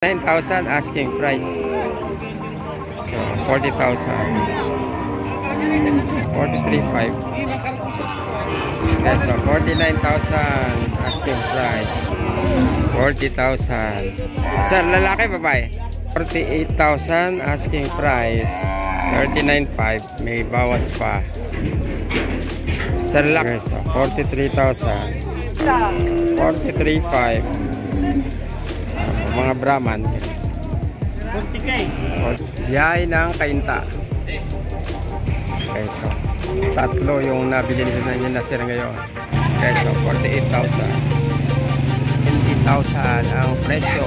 9,000 asking price. So 40,000. 43,500. Okay, so 49,000 asking price. 40,000. Sir, lalaki babae? 48,000 asking price. 39,500. May bawas pa. Sir, lalaki. So 43,000. 43,500. Mga Brahman. 40K. Yay ng kainta. Okay, so tatlo yung nabili nila na sir ngayon. Okay, so 48,000. 20,000 ang presyo.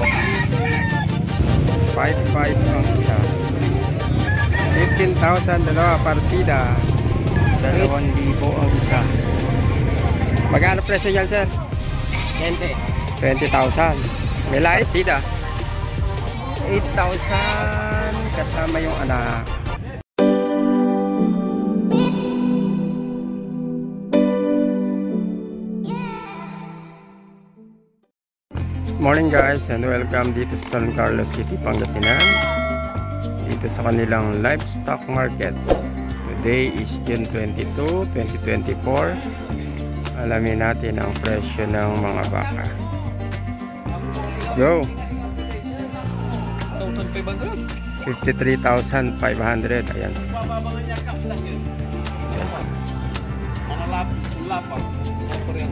5,500 ang isa. 15,000 dalawa partida. 2,000 ang isa. Magkano presyo niyan sir? 20,000. May light partida. 8,000 kasama yung anak. Morning guys and welcome dito sa San Carlos City, Pangasinan. Dito sa kanilang livestock market. Today is June 22, 2024. Alamin natin ang presyo ng mga baka. Let's go! 53,500. Ayan.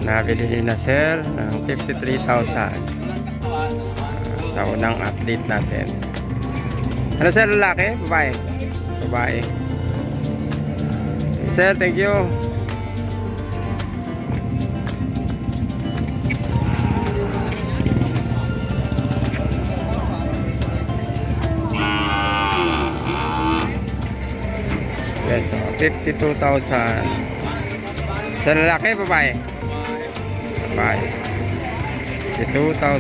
Nabili din na sir ng 53,000 sa unang update natin. Ano sir, lalaki? Babae? Babae. Sir, thank you. Yes, 52,000. Sa lalaki, babae? Babae. 52,000.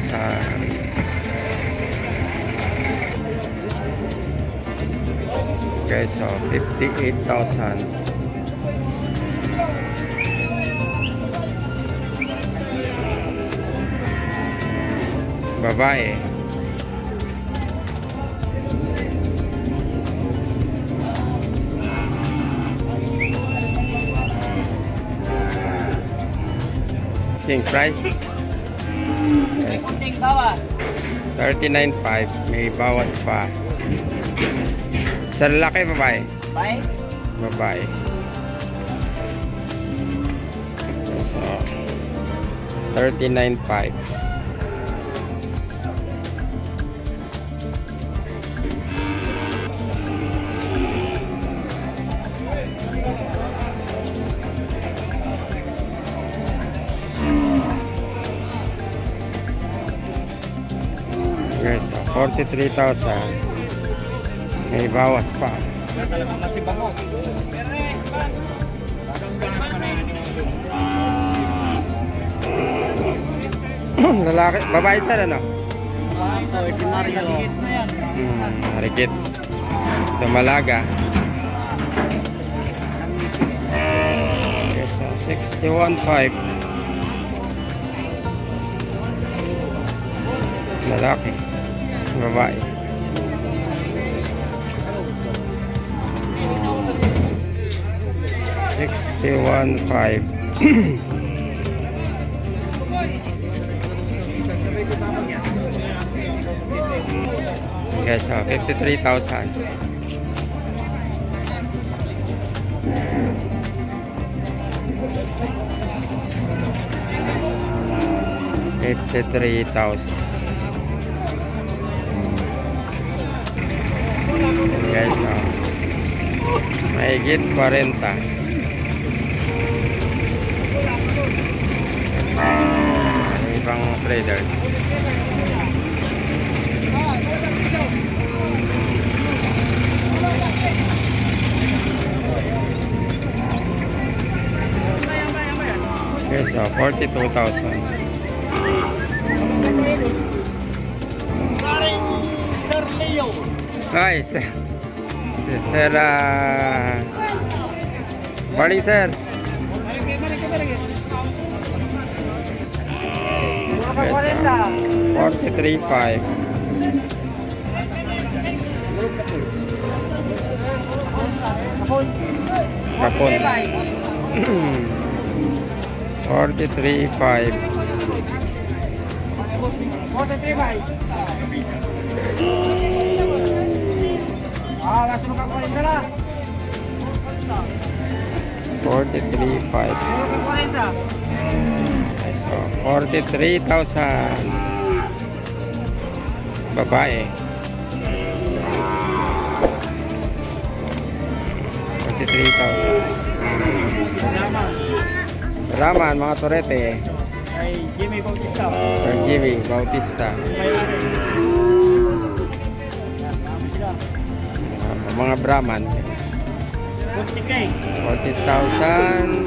Okay, so 58,000. Babae. Price yes. 39,500. May bawas pa. Sa lalaki, babae? Babae. So 39,500. Yes, 43,000. May bawas pa. Lalaki, babae sir ano? Marikit. Dumalaga. Okay, so 61,500. Lalaki. Babae. $61,500. Okay, so 53,000. $53,000. Guys, mahigit 40. Ibang traders. Okay, so 42,000. Sir Leo. Hi, sir. Sir, morning, sir. 43,500. hapon. 43.5. 43.5. So, 43,000. Babae. 43,000. Salamat mga Torete. Kay Jimmy Bautista. Sir Jimmy Bautista. Mga Brahman. 40K. 40,000.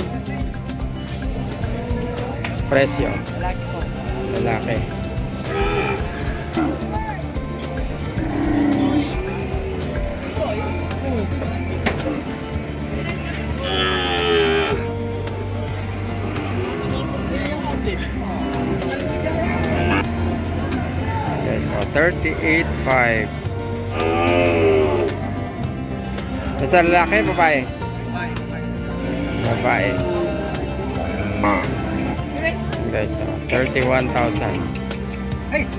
Presyo. Lalaki po. Lalaki. Okay, so 38.5. Sa lalaki, babae? Babae. Okay, so 31,000. Hey!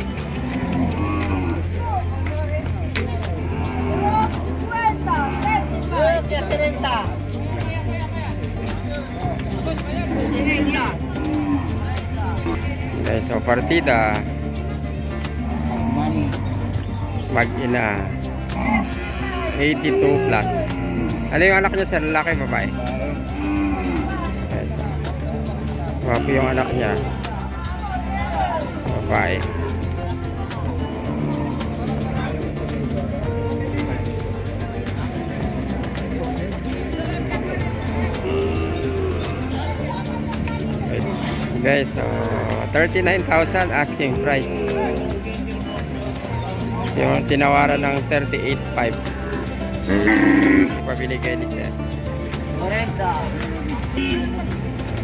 Okay, so partida. Mag-ina. 82 plus. Ano yung anak niya sa lalaki, babae? Okay, so wapo yung anak niya. Babae. Okay, so 39,000 asking price. Yung tinawaran ng 38.5. Pabili kayo ni Sir.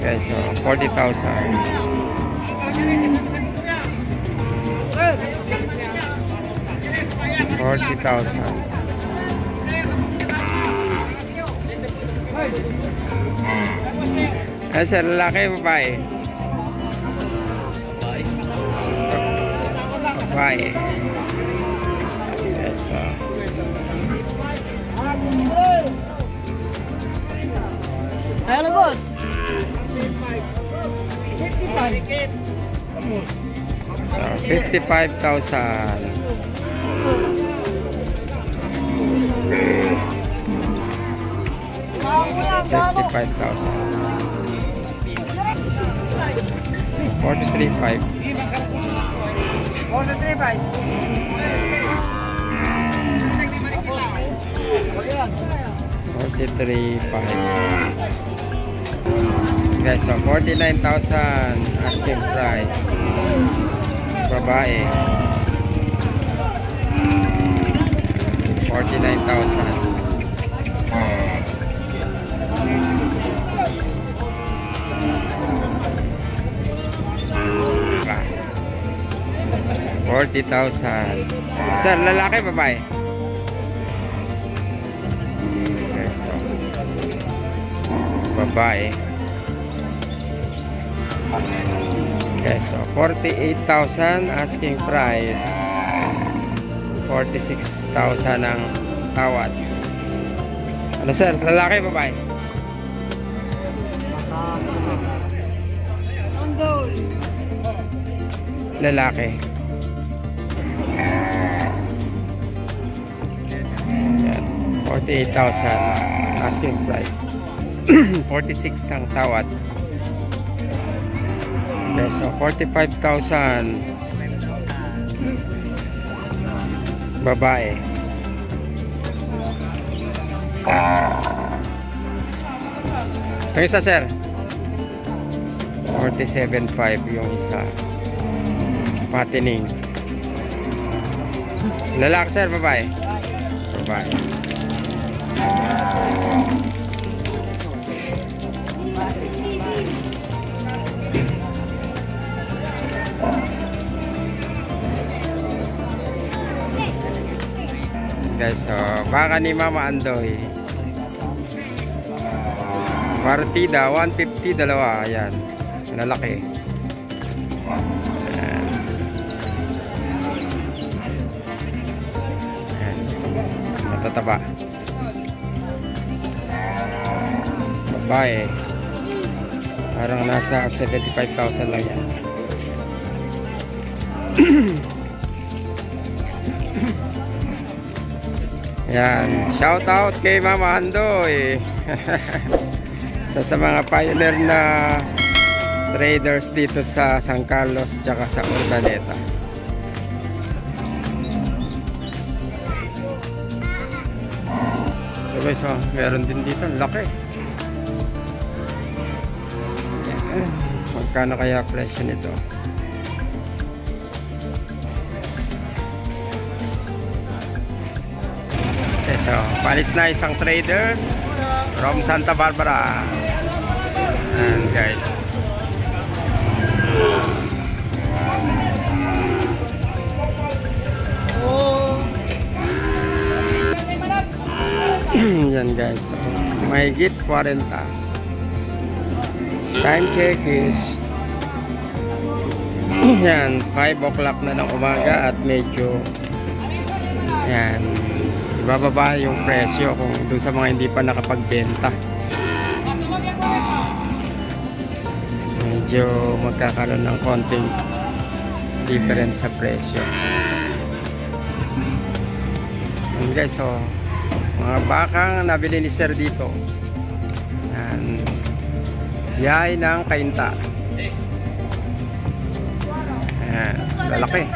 Okay, so 40,000. 40,000. Ay, sir, lalaki, babae? Babae. Yes, so. Hello, boss. 55,000. $43,500. 43,500. Okay, so 49,000 asking price. Babae. 49,000. 40,000. Sir, lalaki, babae? Okay, so babae. Okay, so 48,000 asking price. 46,000 ang tawad. Ano sir, lalaki, babae? Lalaki. Yan. 48,000 asking price. 46 ang tawad. Okay, so 45,000 babae. Ito isa sir, 47,500 yung isa. Patining. Lalaki sir, babae? Babae. Guys, so baka ni Mama Andoy. Partida 150 dalawa. Ayan, lalaki. Ayan. Ayan. Matataba. Babae. Parang nasa 75,000 lang yan. Yan, shout out kay Mama Andoy. sa mga pioneer na traders dito sa San Carlos tsaka sa Urdaneta. So guys, meron din dito, laki. Magkano kaya presyo nito? Okay, so palis na isang trader from Santa Barbara. And guys, yan guys, so, mahigit 40. Time check is yan, 5 o'clock na ng umaga at medyo yan, ibababa yung presyo kung dun sa mga hindi pa nakapagbenta. Medyo magkakaroon ng konting difference sa presyo. And guys, so mga bakang nabili ni sir dito, yan, yay ng kainta. Ayan, lalaki.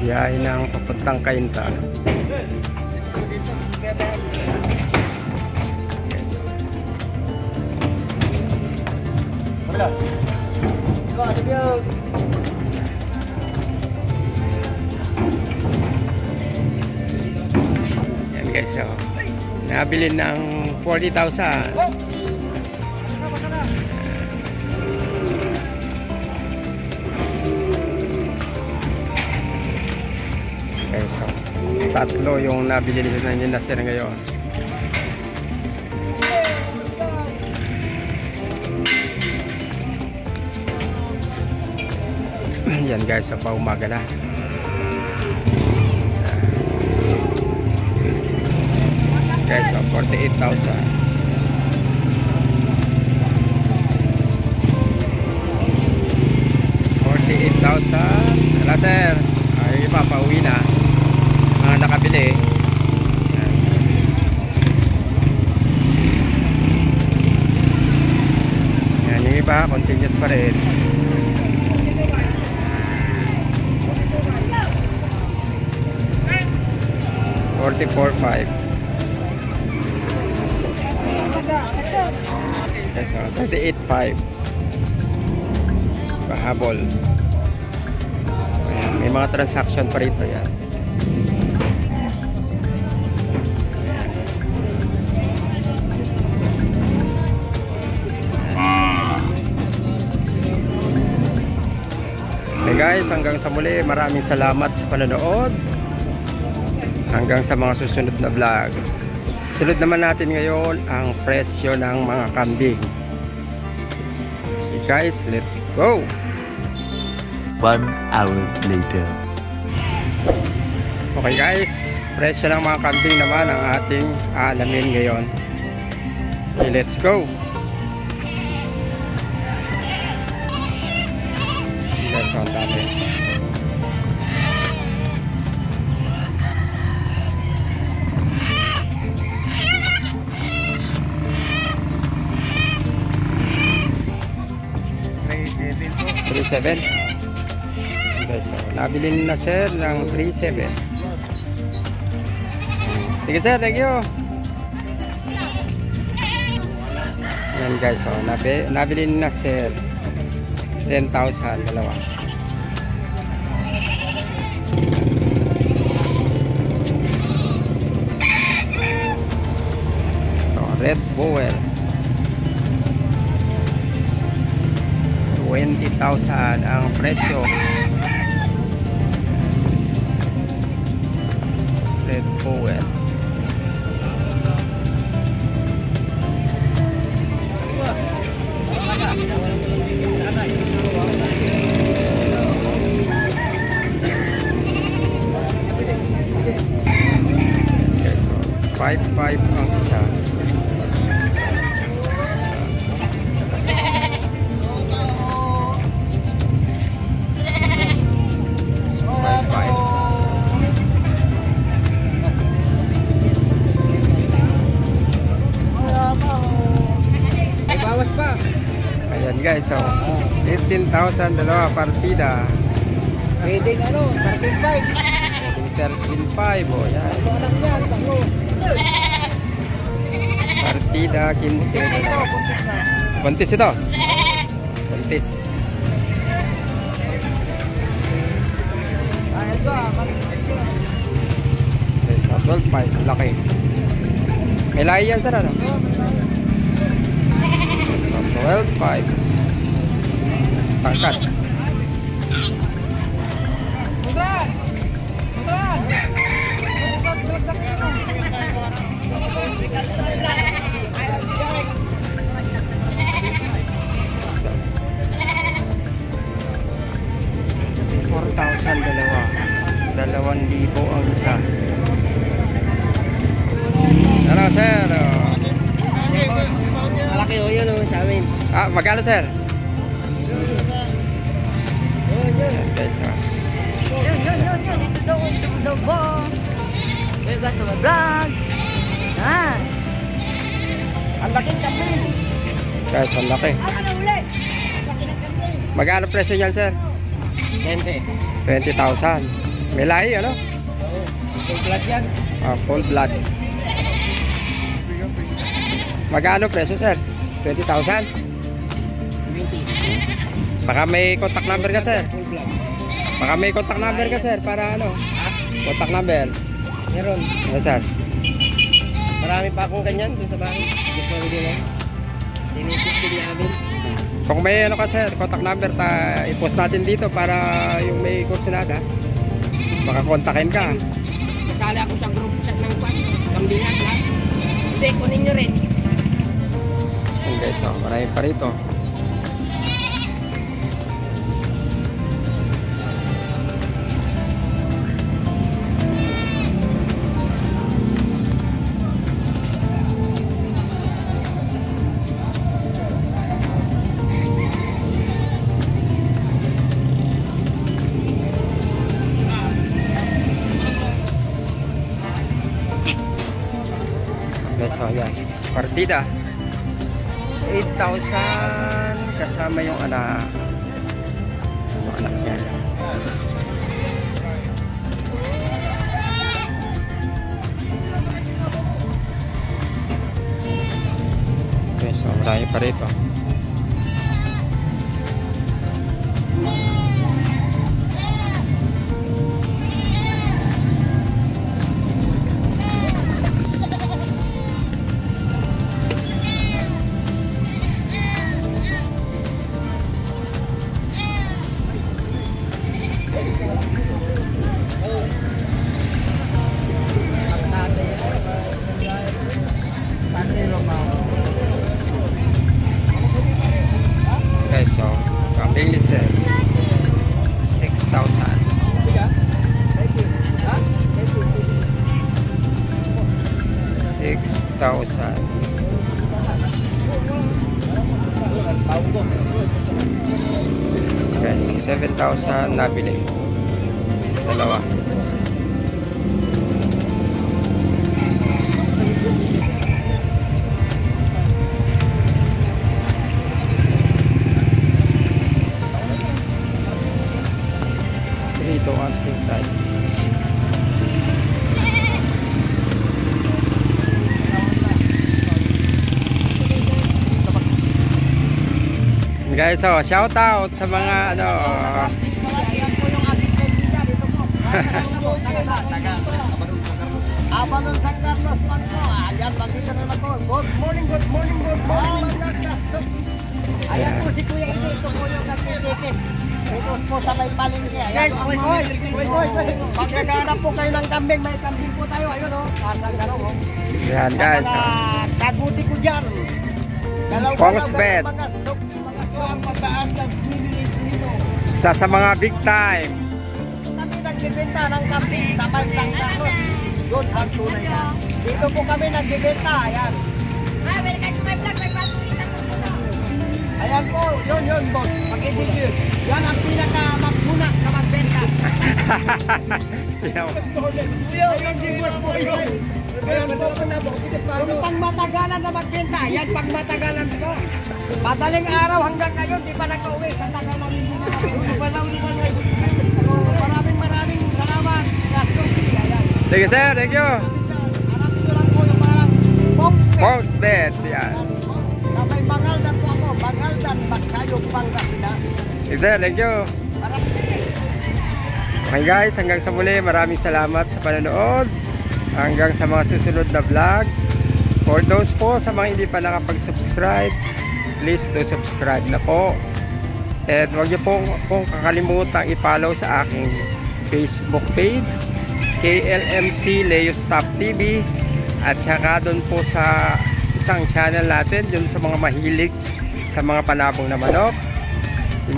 Yay ng papuntang kainta. Yan guys, so nabili ng 40,000. Okay, so tatlo yung nabili nila ng nasir ngayon. Yan guys, sa paumaga na. Guys, so 48,000. 48,000. Wala sir. Ay, iba pa uwi na. Mga nakabili. Yan, yung iba continuous pa rin. 44.5. Okay, so 38.5. Pahabol. Ayan, may mga transaction pa rito yan. Okay guys, hanggang sa muli, maraming salamat sa panonood. Hanggang sa mga susunod na vlog. Sunod naman natin ngayon ang presyo ng mga kambing. Okay guys, let's go! 1 hour later. Okay guys, presyo ng mga kambing naman ang ating alamin ngayon. Okay, let's go! Guys, ang dami. $3.7. Okay, so nabili na sir ng 3.7. Sige sir, thank you. Yan guys, so nabili na sir 10,000 dalawa. So, Red Bower 20,000 ang presyo. Red Poet. Okay, so 5.5 ang isa. Ayan guys, so 15,000 dalawa partida. Pwede ano, 35. 13.5 oh, yan. Ano anak yan, taklo. Partida 15. Buntis ito. Buntis. Ayun ba, Okay, so 12.5, laki. May lahi yan sir, ano? So 12.5. Pangkat. $4,000 dalawa. 2,000 ang isa. Ano sir? malaki o yun o sa amin. Ah, magkano sir? Ayan guys, Yun. Ito daw po. Welcome to my vlog. Yan. Ang laking kambing. guys, ang laki. Magkano presyo niyan sir? 20. 20,000. May lahi, ano? Oo. Full blood yan. Ah, full blood. Magkano presyo sir? 20,000? 20. Baka may contact number ka sir? Full blood. Baka may contact number ka sir para ano? Contact number. Meron. Yes sir. Marami pa akong ganyan dun sa bahay. Hindi ko rin yun. Tinitiskin namin. Kung may ano ka sir, contact number i-post natin dito para yung may kursunada. Baka kontakin ka. Kasali ako sa group chat ng kambingan ha. Hindi, kunin nyo rin. Ayan guys, so, marami pa rito. So yan, partida 8,000 kasama yung anak niya. Okay, so marami pa rito. Okay, so kambing listen 6,000. 6,000. Okay, so 7,000 nabili. Dalawa. Ito asking price. Guys, so shout out sa mga ano. Abanon San Carlos Magno. Ayan, magkita na naman ko. Good morning. Ayan po si Kuya Ito. Ito po yung nagtitikit. Ito po sa may palengke. Ayan. Pag naghahanap po kayo ng kambing, may kambing po tayo. Ayun o. Pasang gano'n o. Yan guys. Mga kaguti ko dyan. Pong's bed. Sa mga big time. Kami nagbibenta ng kambing sa may San Carlos. Doon ang tunay na. Dito po kami nagbibenta. Ayan. Welcome to my vlog. May patuloy po dito. Ayan po. Yun boss. Pag-ibigil. Yan ang pinaka-magmuna na magbenta. Ayun din boss po yun. Ayan po po na po. Yung pangmatagalan na magbenta. Yan pangmatagalan po. Madaling araw hanggang ngayon. Di pa nakauwi. Sa tagalan hindi na nakauwi. Maraming salamat. Ayan. Thank you sir, thank you. Harapin ko lang po yung parang Pong's bed. Yan. Na may Bangaldan po ako. Bangaldan, Bagkayog, Pangasinan. Thank you sir, thank you. Okay guys, hanggang sa muli, maraming salamat sa panonood. Hanggang sa mga susunod na vlog. For those po sa mga hindi pa nakapag-subscribe, please do subscribe na po. At huwag niyo pong kakalimutan i-follow sa aking Facebook page, KLMC Leo Stop TV. At saka doon po sa isang channel natin, yun sa mga mahilig sa mga panabong na manok,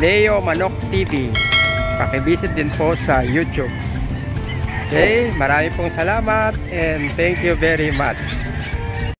Leo Manok TV. Pakivisit din po sa YouTube. Okay, maraming pong salamat and thank you very much.